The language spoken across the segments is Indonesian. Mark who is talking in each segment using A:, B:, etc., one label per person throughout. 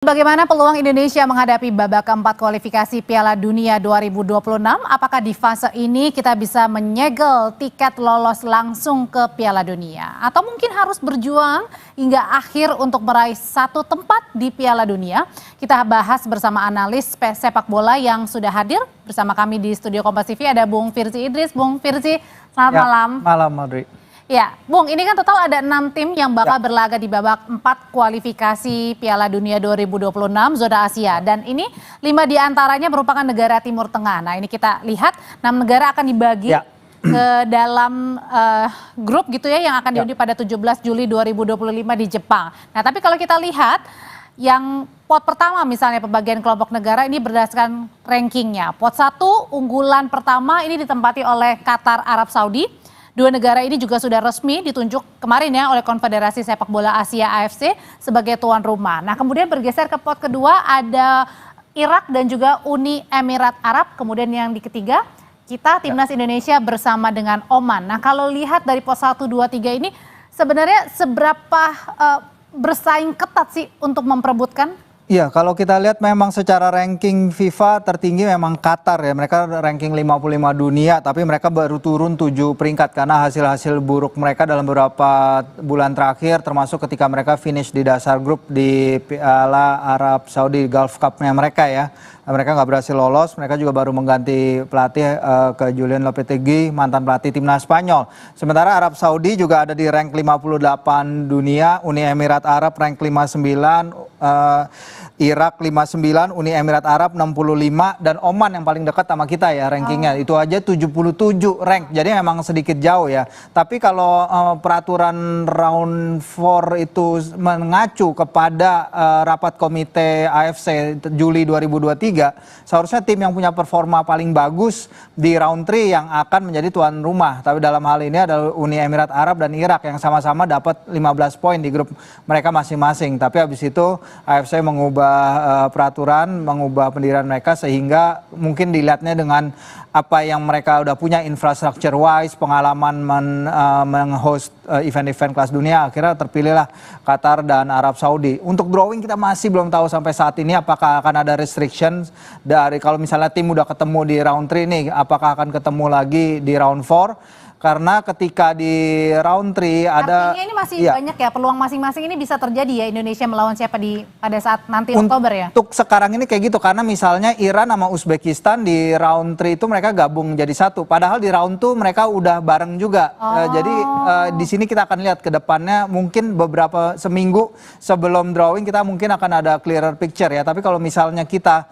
A: Bagaimana peluang Indonesia menghadapi babak keempat kualifikasi Piala Dunia 2026? Apakah di fase ini kita bisa menyegel tiket lolos langsung ke Piala Dunia? Atau mungkin harus berjuang hingga akhir untuk meraih satu tempat di Piala Dunia? Kita bahas bersama analis sepak bola yang sudah hadir bersama kami di studio Kompas TV. Ada Bung Firzi Idris. Bung Firzi, selamat malam.
B: Malam, Audrey.
A: Ya, Bung, ini kan total ada 6 tim yang bakal berlaga di babak 4 kualifikasi Piala Dunia 2026 zona Asia. Dan ini 5 diantaranya merupakan negara Timur Tengah. Nah, ini kita lihat 6 negara akan dibagi ke dalam grup gitu ya yang akan diundi pada 17 Juli 2025 di Jepang. Nah, tapi kalau kita lihat yang pot pertama misalnya pembagian kelompok negara ini berdasarkan rankingnya. Pot 1 unggulan pertama ini ditempati oleh Qatar Arab Saudi. Dua negara ini juga sudah resmi ditunjuk kemarin ya oleh Konfederasi Sepak Bola Asia AFC sebagai tuan rumah. Nah, kemudian bergeser ke pot kedua ada Irak dan juga Uni Emirat Arab. Kemudian yang di ketiga kita timnas Indonesia bersama dengan Oman. Nah, kalau lihat dari pot 1, 2, 3 ini sebenarnya seberapa bersaing ketat sih untuk memperebutkan?
B: Iya, kalau kita lihat memang secara ranking FIFA tertinggi memang Qatar ya. Mereka ranking 55 dunia, tapi mereka baru turun 7 peringkat karena hasil-hasil buruk mereka dalam beberapa bulan terakhir, termasuk ketika mereka finish di dasar grup di Piala Arab Saudi Gulf Cup-nya mereka ya. Mereka nggak berhasil lolos, mereka juga baru mengganti pelatih ke Julen Lopetegui, mantan pelatih timnas Spanyol. Sementara Arab Saudi juga ada di rank 58 dunia, Uni Emirat Arab rank 59, Irak 59, Uni Emirat Arab 65, dan Oman yang paling dekat sama kita ya rankingnya. Itu aja 77 rank, jadi memang sedikit jauh ya. Tapi kalau peraturan round 4 itu mengacu kepada rapat komite AFC Juli 2023, seharusnya tim yang punya performa paling bagus di round 3 yang akan menjadi tuan rumah. Tapi dalam hal ini adalah Uni Emirat Arab dan Irak yang sama-sama dapat 15 poin di grup mereka masing-masing. Tapi habis itu AFC mengubah peraturan, mengubah pendirian mereka sehingga mungkin dilihatnya dengan apa yang mereka udah punya infrastructure wise, pengalaman meng-host event-event kelas dunia, akhirnya terpilihlah Qatar dan Arab Saudi. Untuk drawing kita masih belum tahu sampai saat ini apakah akan ada restrictions dari kalau misalnya tim udah ketemu di round 3 nih, apakah akan ketemu lagi di round 4? Karena ketika di round 3 ada...
A: Artinya ini masih banyak ya, peluang masing-masing ini bisa terjadi ya Indonesia melawan siapa pada saat nanti Oktober ya? Untuk
B: sekarang ini kayak gitu, karena misalnya Iran sama Uzbekistan di round 3 itu mereka gabung jadi satu. Padahal di round 2 mereka udah bareng juga. Jadi di sini kita akan lihat ke depannya mungkin beberapa seminggu sebelum drawing kita mungkin akan ada clearer picture ya. Tapi kalau misalnya kita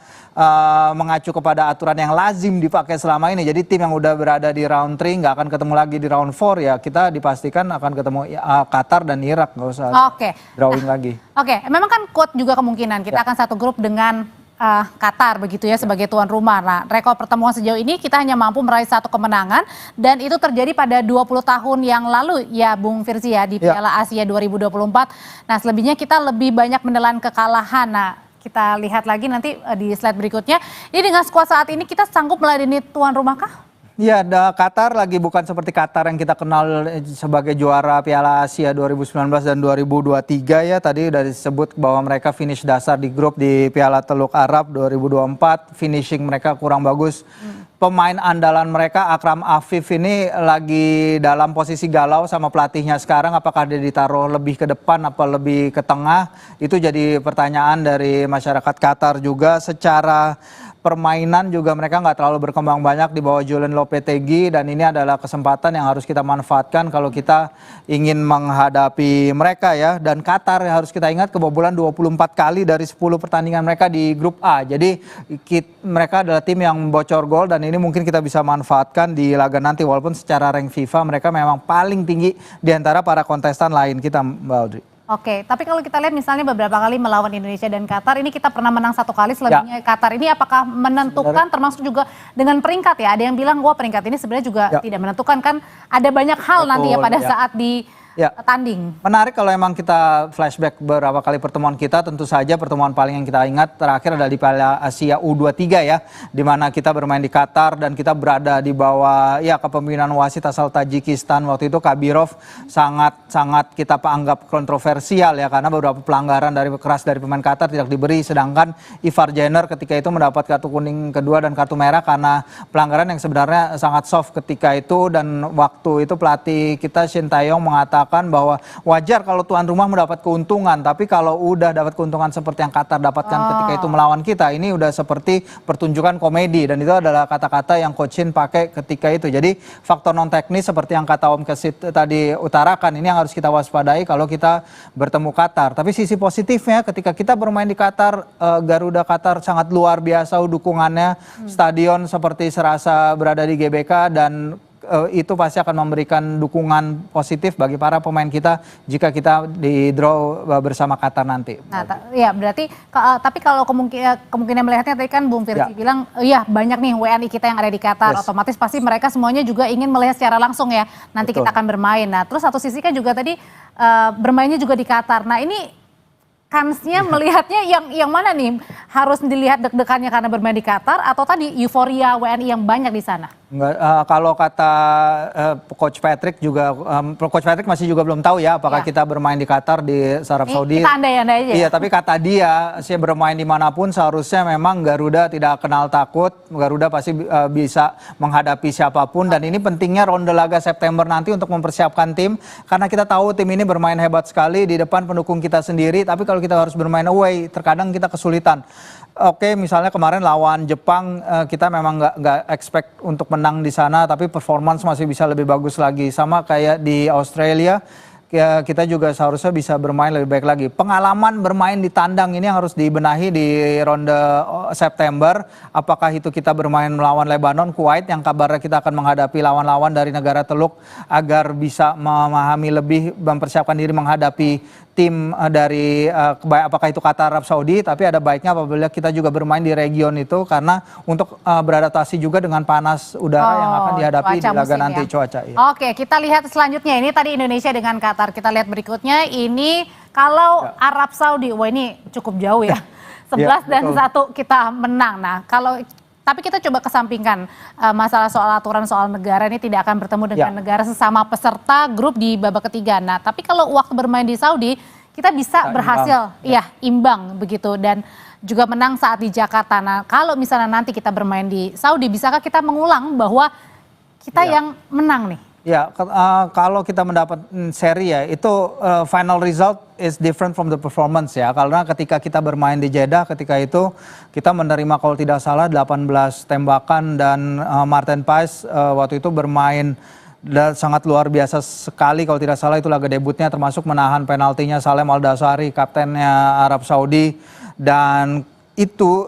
B: mengacu kepada aturan yang lazim dipakai selama ini, jadi tim yang udah berada di round 3 nggak akan ketemu lagi di round 4 ya, kita dipastikan akan ketemu Qatar dan Irak, nggak usah drawing lagi.
A: Memang kan quote juga kemungkinan kita akan satu grup dengan Qatar begitu ya sebagai tuan rumah. Nah, rekor pertemuan sejauh ini kita hanya mampu meraih 1 kemenangan dan itu terjadi pada 20 tahun yang lalu ya Bung Firzi ya di Piala Asia 2024. Nah, selebihnya kita lebih banyak menelan kekalahan. Nah, kita lihat lagi nanti di slide berikutnya. Ini dengan skuad saat ini kita sanggup meladeni tuan rumah kah?
B: Iya, Qatar lagi bukan seperti Qatar yang kita kenal sebagai juara Piala Asia 2019 dan 2023 ya. Tadi udah disebut bahwa mereka finish dasar di grup di Piala Teluk Arab 2024. Finishing mereka kurang bagus. Pemain andalan mereka Akram Afif ini lagi dalam posisi galau sama pelatihnya sekarang. Apakah dia ditaruh lebih ke depan apa lebih ke tengah? Itu jadi pertanyaan dari masyarakat Qatar juga. Secara permainan juga mereka nggak terlalu berkembang banyak di bawah Julen Lopetegui, dan ini adalah kesempatan yang harus kita manfaatkan kalau kita ingin menghadapi mereka ya. Dan Qatar harus kita ingat kebobolan 24 kali dari 10 pertandingan mereka di grup A. Jadi mereka adalah tim yang bocor gol dan ini mungkin kita bisa manfaatkan di laga nanti, walaupun secara rank FIFA mereka memang paling tinggi di antara para kontestan lain kita, Mbak Audrey.
A: Tapi kalau kita lihat misalnya beberapa kali melawan Indonesia dan Qatar, ini kita pernah menang 1 kali, selebihnya Qatar ini apakah menentukan termasuk juga dengan peringkat ya? Ada yang bilang wah peringkat ini sebenarnya juga tidak menentukan, kan ada banyak hal nanti ya pada saat di
B: Ya.
A: tanding.
B: Menarik kalau emang kita flashback beberapa kali pertemuan kita, tentu saja pertemuan paling yang kita ingat terakhir adalah di Piala Asia U23 ya, di mana kita bermain di Qatar dan kita berada di bawah ya kepemimpinan wasit asal Tajikistan waktu itu Kabirov, sangat kita anggap kontroversial ya karena beberapa pelanggaran keras dari pemain Qatar tidak diberi, sedangkan Ivar Jenner ketika itu mendapat kartu kuning kedua dan kartu merah karena pelanggaran yang sebenarnya sangat soft ketika itu, dan waktu itu pelatih kita Shin Tae-yong mengatakan bahwa wajar kalau tuan rumah mendapat keuntungan, tapi kalau udah dapat keuntungan seperti yang Qatar dapatkan ketika itu melawan kita, ini udah seperti pertunjukan komedi, dan itu adalah kata-kata yang Coach Shin pakai ketika itu. Jadi faktor non teknis seperti yang kata Om Kesit tadi utarakan, ini yang harus kita waspadai kalau kita bertemu Qatar. Tapi sisi positifnya ketika kita bermain di Qatar, Garuda Qatar sangat luar biasa dukungannya, stadion seperti serasa berada di GBK, dan itu pasti akan memberikan dukungan positif bagi para pemain kita jika kita di draw bersama Qatar nanti.
A: Nah, ya berarti tapi kalau kemungkinan melihatnya tadi kan Bung Firzi bilang, ya banyak nih WNI kita yang ada di Qatar, otomatis pasti mereka semuanya juga ingin melihat secara langsung ya nanti kita akan bermain. Nah, terus satu sisi kan juga tadi bermainnya juga di Qatar. Nah, ini kansnya melihatnya yang mana nih? Harus dilihat deg-degannya karena bermain di Qatar atau tadi euforia WNI yang banyak di sana?
B: Enggak, kalau kata Coach Patrick juga, Coach Patrick masih juga belum tahu ya apakah kita bermain di Qatar, di Arab Saudi.
A: Kita andai-andai aja.
B: Iya, tapi kata dia, sih bermain dimanapun seharusnya memang Garuda tidak kenal takut, Garuda pasti bisa menghadapi siapapun, dan ini pentingnya ronde laga September nanti untuk mempersiapkan tim, karena kita tahu tim ini bermain hebat sekali di depan pendukung kita sendiri, tapi kalau kita harus bermain away, terkadang kita kesulitan. Oke, misalnya kemarin lawan Jepang, kita memang nggak expect untuk menang di sana, tapi performance masih bisa lebih bagus lagi. Sama kayak di Australia, kita juga seharusnya bisa bermain lebih baik lagi. Pengalaman bermain di tandang ini yang harus dibenahi di ronde September. Apakah itu kita bermain melawan Lebanon, Kuwait, yang kabarnya kita akan menghadapi lawan-lawan dari negara Teluk, agar bisa memahami lebih, mempersiapkan diri menghadapi tim dari apakah itu Qatar, Arab Saudi, tapi ada baiknya apabila kita juga bermain di region itu, karena untuk beradaptasi juga dengan panas udara yang akan dihadapi di laga nanti cuaca. Ya.
A: Oke, kita lihat selanjutnya, ini tadi Indonesia dengan Qatar, kita lihat berikutnya, ini kalau Arab Saudi, wah ini cukup jauh ya, 11 dan 1 kita menang. Nah, tapi kita coba kesampingkan masalah soal aturan soal negara, ini tidak akan bertemu dengan negara sesama peserta grup di babak ketiga. Nah, tapi kalau waktu bermain di Saudi, kita bisa berhasil imbang begitu, dan juga menang saat di Jakarta. Nah, kalau misalnya nanti kita bermain di Saudi, bisakah kita mengulang bahwa kita yang menang nih?
B: Ya, kalau kita mendapat seri ya, itu final result is different from the performance ya. Karena ketika kita bermain di Jeddah, ketika itu kita menerima kalau tidak salah 18 tembakan, dan Martin Paes waktu itu bermain sangat luar biasa sekali. Kalau tidak salah itu laga debutnya, termasuk menahan penaltinya Salem Al-Dasari, kaptennya Arab Saudi, dan itu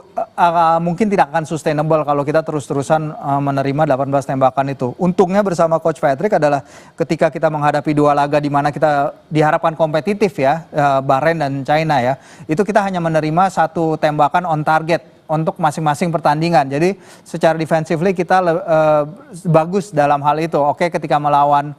B: mungkin tidak akan sustainable kalau kita terus-terusan menerima 18 tembakan itu. Untungnya bersama Coach Patrick adalah ketika kita menghadapi dua laga di mana kita diharapkan kompetitif ya, Bahrain dan China ya, itu kita hanya menerima 1 tembakan on target untuk masing-masing pertandingan. Jadi secara defensively kita bagus dalam hal itu. Oke, ketika melawan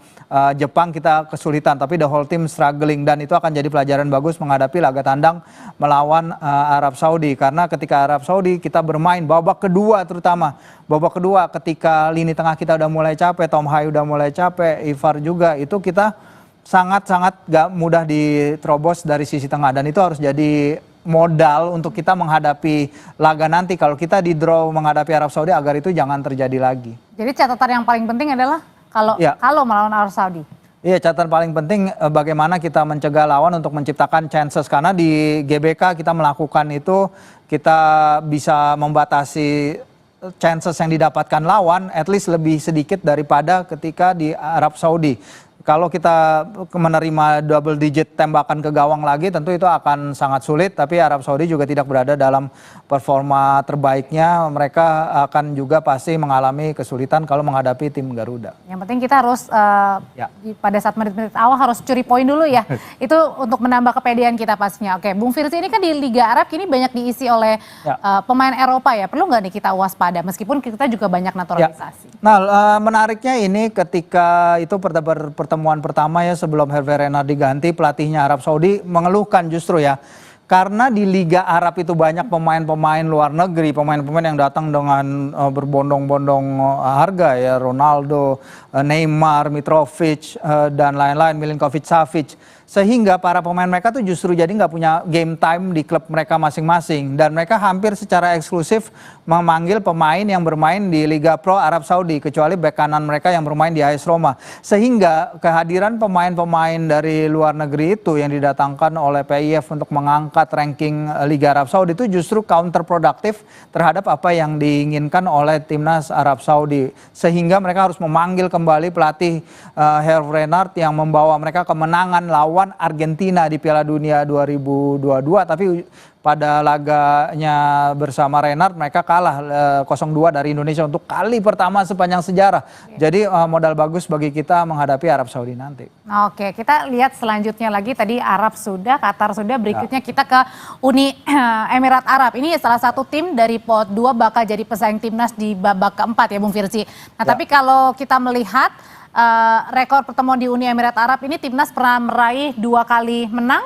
B: Jepang kita kesulitan, tapi the whole team struggling, dan itu akan jadi pelajaran bagus menghadapi laga tandang melawan Arab Saudi. Karena ketika Arab Saudi kita bermain babak kedua, terutama babak kedua ketika lini tengah kita udah mulai capek, Tom Hai udah mulai capek, Ivar juga, itu kita sangat-sangat gak mudah diterobos dari sisi tengah, dan itu harus jadi modal untuk kita menghadapi laga nanti kalau kita di draw menghadapi Arab Saudi, agar itu jangan terjadi lagi.
A: Jadi catatan yang paling penting adalah kalau melawan Arab Saudi.
B: Iya, catatan paling penting bagaimana kita mencegah lawan untuk menciptakan chances, karena di GBK kita melakukan itu, kita bisa membatasi chances yang didapatkan lawan at least lebih sedikit daripada ketika di Arab Saudi. Kalau kita menerima double digit tembakan ke gawang lagi, tentu itu akan sangat sulit, tapi Arab Saudi juga tidak berada dalam performa terbaiknya. Mereka akan juga pasti mengalami kesulitan kalau menghadapi tim Garuda.
A: Yang penting kita harus pada saat menit-menit awal harus curi poin dulu ya. Itu untuk menambah kepedean kita pastinya. Oke, Bung Firzi, ini kan di Liga Arab kini banyak diisi oleh pemain Eropa ya. Perlu nggak nih kita waspada meskipun kita juga banyak naturalisasi?
B: Nah, menariknya ini ketika itu pertemuan pertemuan pertama ya sebelum Hervé Renard diganti, pelatihnya Arab Saudi mengeluhkan justru ya. Karena di Liga Arab itu banyak pemain-pemain luar negeri, pemain-pemain yang datang dengan berbondong-bondong harga ya, Ronaldo, Neymar, Mitrovic, dan lain-lain, Milinkovic-Savic. Sehingga para pemain mereka tuh justru jadi nggak punya game time di klub mereka masing-masing. Dan mereka hampir secara eksklusif memanggil pemain yang bermain di Liga Pro Arab Saudi. Kecuali bek kanan mereka yang bermain di AS Roma. Sehingga kehadiran pemain-pemain dari luar negeri itu yang didatangkan oleh PIF untuk mengangkat ranking Liga Arab Saudi itu justru counterproductive terhadap apa yang diinginkan oleh timnas Arab Saudi. Sehingga mereka harus memanggil kembali pelatih Hervé Renard yang membawa mereka kemenangan lawan Argentina di Piala Dunia 2022, tapi pada laganya bersama Renard mereka kalah 0-2 dari Indonesia untuk kali pertama sepanjang sejarah. Jadi modal bagus bagi kita menghadapi Arab Saudi nanti.
A: Oke, kita lihat selanjutnya lagi, tadi Arab sudah, Qatar sudah, berikutnya kita ke Uni Emirat Arab. Ini salah satu tim dari pot 2 bakal jadi pesaing timnas di babak keempat ya Bung Firzi. Nah tapi kalau kita melihat rekor pertemuan di Uni Emirat Arab ini timnas pernah meraih 2 kali menang,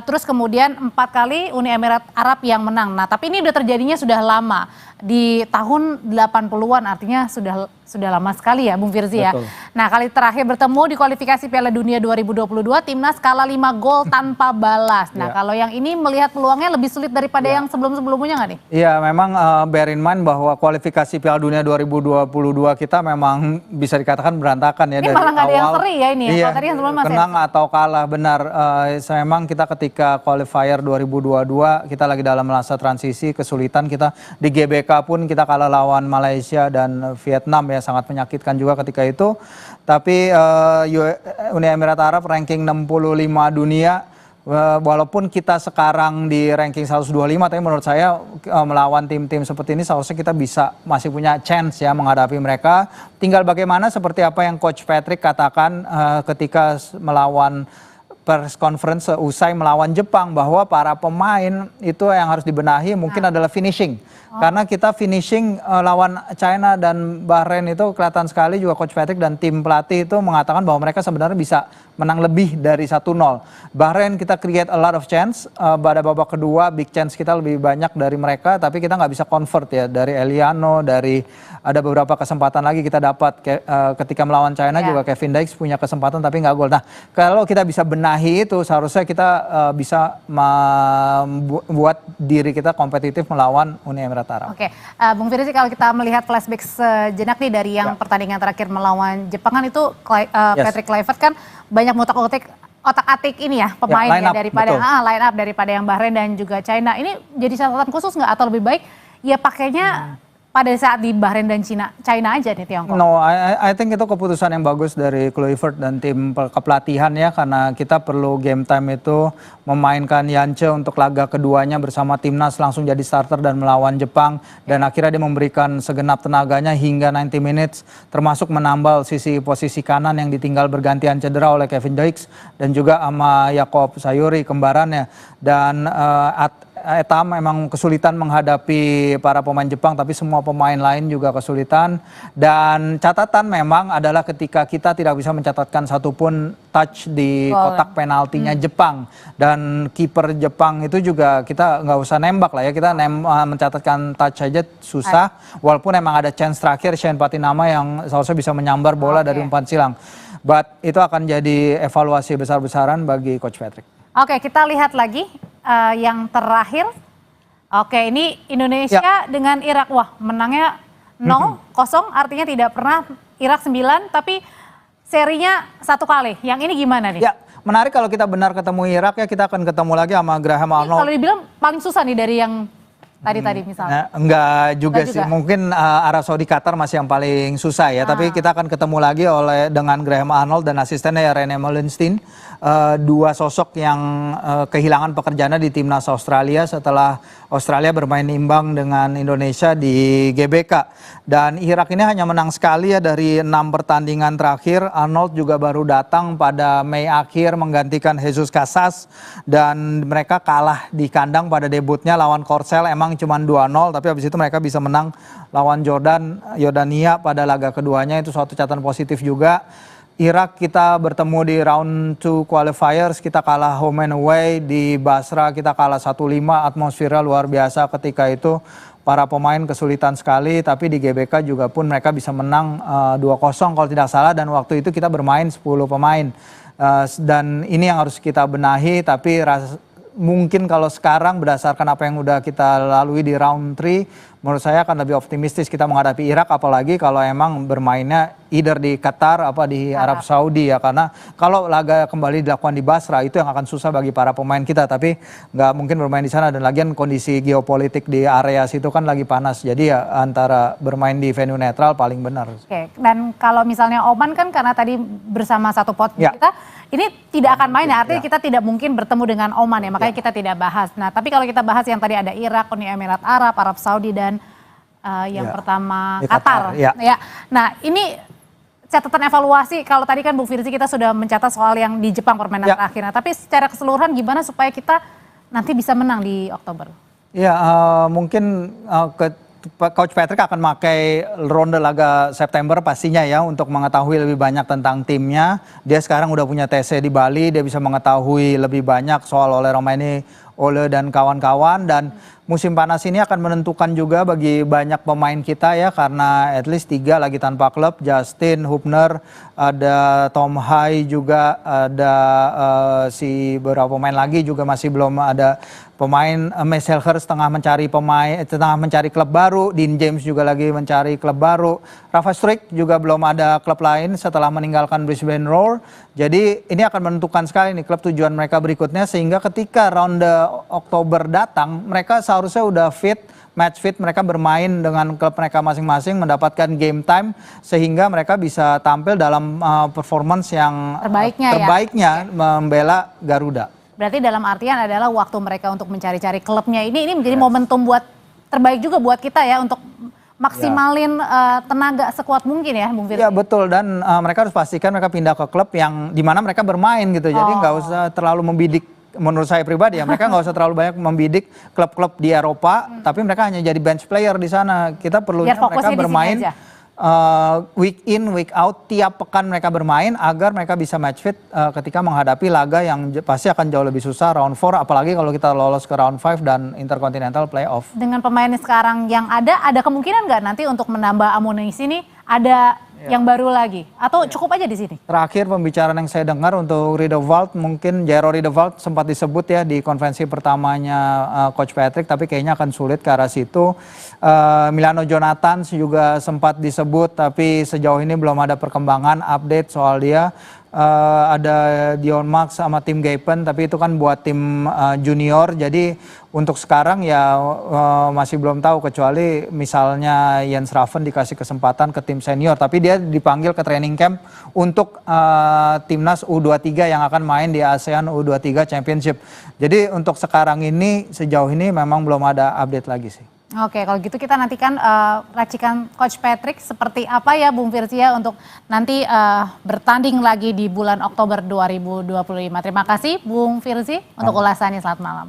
A: terus kemudian 4 kali Uni Emirat Arab yang menang. Nah tapi ini udah terjadinya sudah lama, di tahun 80-an, artinya sudah lama sekali ya Bung Firzi ya. Nah kali terakhir bertemu di kualifikasi Piala Dunia 2022 timnas kalah 5 gol tanpa balas. Nah kalau yang ini melihat peluangnya lebih sulit daripada yang sebelum-sebelumnya nggak nih?
B: Iya memang bear in mind bahwa kualifikasi Piala Dunia 2022 kita memang bisa dikatakan berantakan ya.
A: Ini
B: dari
A: malah nggak ada yang
B: awal.
A: seri ya ini ya, kalau tadi yang sebelum
B: Menang atau kalah, benar. Memang kita ketika qualifier 2022 kita lagi dalam masa transisi, kesulitan kita di GBK pun kita kalah lawan Malaysia dan Vietnam ya, sangat menyakitkan juga ketika itu. Tapi Uni Emirat Arab ranking 65 dunia, walaupun kita sekarang di ranking 125, tapi menurut saya melawan tim-tim seperti ini seharusnya kita masih punya chance ya menghadapi mereka. Tinggal bagaimana seperti apa yang Coach Patrick katakan ketika melawan press conference usai melawan Jepang, bahwa para pemain itu yang harus dibenahi mungkin adalah finishing. Karena kita finishing lawan China dan Bahrain itu kelihatan sekali, juga Coach Patrick dan tim pelatih itu mengatakan bahwa mereka sebenarnya bisa menang lebih dari 1-0. Bahrain kita create a lot of chance, pada babak kedua big chance kita lebih banyak dari mereka, tapi kita nggak bisa convert ya, dari Eliano, dari ada beberapa kesempatan lagi kita dapat ketika melawan China juga Kevin Dykes punya kesempatan tapi nggak gol. Nah kalau kita bisa benahi itu seharusnya kita bisa membuat diri kita kompetitif melawan Uni Emirat Arab.
A: Oke, Bung Firzi, kalau kita melihat flashback sejenak nih dari yang pertandingan terakhir melawan Jepang kan itu Patrick Kluivert kan banyak otak-atik ini ya pemain ya, daripada line up daripada yang Bahrain dan juga China. Ini jadi catatan khusus nggak, atau lebih baik ya pakainya pada saat di Bahrain dan China aja nih Tiongkok?
B: No, I think itu keputusan yang bagus dari Kluivert dan tim kepelatihan ya, karena kita perlu game time itu memainkan Yance untuk laga keduanya bersama timnas langsung jadi starter dan melawan Jepang, dan akhirnya dia memberikan segenap tenaganya hingga 90 minutes, termasuk menambal posisi kanan yang ditinggal bergantian cedera oleh Kevin Dykes dan juga sama Jakob Sayuri kembarannya. Dan Eta memang kesulitan menghadapi para pemain Jepang, tapi semua pemain lain juga kesulitan. Dan catatan memang adalah ketika kita tidak bisa mencatatkan satupun touch di kotak penaltinya Jepang. Dan kiper Jepang itu juga kita nggak usah nembak lah ya, kita mencatatkan touch saja susah. Walaupun memang ada chance terakhir Shane Patinama yang seharusnya bisa menyambar bola dari umpan silang. But itu akan jadi evaluasi besar-besaran bagi Coach Patrick.
A: Oke, kita lihat lagi yang terakhir. Oke, ini Indonesia dengan Irak. Wah, menangnya 0-0, artinya tidak pernah. Irak 9, tapi serinya 1 kali. Yang ini gimana nih?
B: Ya, menarik kalau kita benar ketemu Irak ya, kita akan ketemu lagi sama Graham Arnold.
A: Kalau dibilang paling susah nih dari yang tadi misalnya.
B: Enggak juga sih, mungkin Arab Saudi Qatar masih yang paling susah ya, tapi kita akan ketemu lagi dengan Graham Arnold dan asistennya Rene Meulensteen, dua sosok yang kehilangan pekerjaannya di timnas Australia setelah Australia bermain imbang dengan Indonesia di GBK. Dan Irak ini hanya menang sekali ya dari 6 pertandingan terakhir. Arnold juga baru datang pada Mei akhir menggantikan Jesus Casas, dan mereka kalah di kandang pada debutnya lawan Korsel. Emang cuma 2-0, tapi habis itu mereka bisa menang lawan Yordania pada laga keduanya, itu suatu catatan positif juga. Irak kita bertemu di round 2 qualifiers, kita kalah home and away. Di Basra kita kalah 1-5, atmosfernya luar biasa ketika itu. Para pemain kesulitan sekali, tapi di GBK juga pun mereka bisa menang 2-0 kalau tidak salah, dan waktu itu kita bermain 10 pemain. Dan ini yang harus kita benahi, tapi mungkin kalau sekarang berdasarkan apa yang udah kita lalui di round 3, menurut saya akan lebih optimistis kita menghadapi Irak, apalagi kalau emang bermainnya either di Qatar apa di Arab Saudi ya, karena kalau laga kembali dilakukan di Basra itu yang akan susah bagi para pemain kita, tapi nggak mungkin bermain di sana, dan lagian kondisi geopolitik di area situ kan lagi panas, jadi ya antara bermain di venue netral paling benar.
A: Oke, dan kalau misalnya Oman kan karena tadi bersama satu pot kita, ini tidak akan main ya, artinya kita tidak mungkin bertemu dengan Oman ya, makanya kita tidak bahas. Nah, tapi kalau kita bahas yang tadi ada Irak, Uni Emirat Arab, Arab Saudi, dan yang pertama Qatar. Ya. Nah, ini catatan evaluasi, kalau tadi kan Bung Firzi kita sudah mencatat soal yang di Jepang permainan terakhir. Nah, tapi secara keseluruhan gimana supaya kita nanti bisa menang di Oktober? Ya,
B: mungkin Coach Patrick akan pakai ronde laga September pastinya ya untuk mengetahui lebih banyak tentang timnya. Dia sekarang udah punya TC di Bali, dia bisa mengetahui lebih banyak soal Ole Romaini, Ole dan kawan-kawan, dan musim panas ini akan menentukan juga bagi banyak pemain kita ya, karena at least 3 lagi tanpa klub, Justin, Hubner, ada Tom Hai juga, ada si beberapa pemain lagi juga masih belum ada pemain. Max Helger tengah mencari klub baru, Dean James juga lagi mencari klub baru, Rafa Struijk juga belum ada klub lain setelah meninggalkan Brisbane Roar. Jadi ini akan menentukan sekali nih klub tujuan mereka berikutnya, sehingga ketika ronde Oktober datang mereka seharusnya udah fit, match fit, mereka bermain dengan klub mereka masing-masing, mendapatkan game time sehingga mereka bisa tampil dalam performance yang terbaiknya membela Garuda.
A: Berarti dalam artian adalah waktu mereka untuk mencari-cari klubnya ini menjadi momentum buat terbaik juga buat kita ya, untuk maksimalin tenaga sekuat mungkin ya, Bung Firzi.
B: Ya betul, dan mereka harus pastikan mereka pindah ke klub yang dimana mereka bermain gitu. Jadi nggak usah terlalu membidik, menurut saya pribadi ya, mereka nggak usah terlalu banyak membidik klub-klub di Eropa, tapi mereka hanya jadi bench player di sana. Kita perlunya mereka bermain week in, week out, tiap pekan mereka bermain agar mereka bisa match fit ketika menghadapi laga yang pasti akan jauh lebih susah, round 4, apalagi kalau kita lolos ke round 5 dan Intercontinental Playoff.
A: Dengan pemain sekarang yang ada kemungkinan nggak nanti untuk menambah amunisi nih, ada yang baru lagi, atau cukup aja di sini?
B: Terakhir pembicaraan yang saya dengar untuk Riedewald, mungkin Jairo Riedewald sempat disebut ya di konferensi pertamanya Coach Patrick, tapi kayaknya akan sulit ke arah situ. Milano Jonathan juga sempat disebut, tapi sejauh ini belum ada perkembangan update soal dia. Ada Dion Max sama tim Gapen, tapi itu kan buat tim junior, jadi untuk sekarang ya masih belum tahu, kecuali misalnya Jens Raven dikasih kesempatan ke tim senior, tapi dia dipanggil ke training camp untuk timnas U23 yang akan main di ASEAN U23 Championship. Jadi untuk sekarang ini sejauh ini memang belum ada update lagi sih.
A: Oke, kalau gitu kita nantikan racikan Coach Patrick seperti apa ya Bung Firzi ya, untuk nanti bertanding lagi di bulan Oktober 2025. Terima kasih Bung Firzi untuk ulasannya, selamat malam.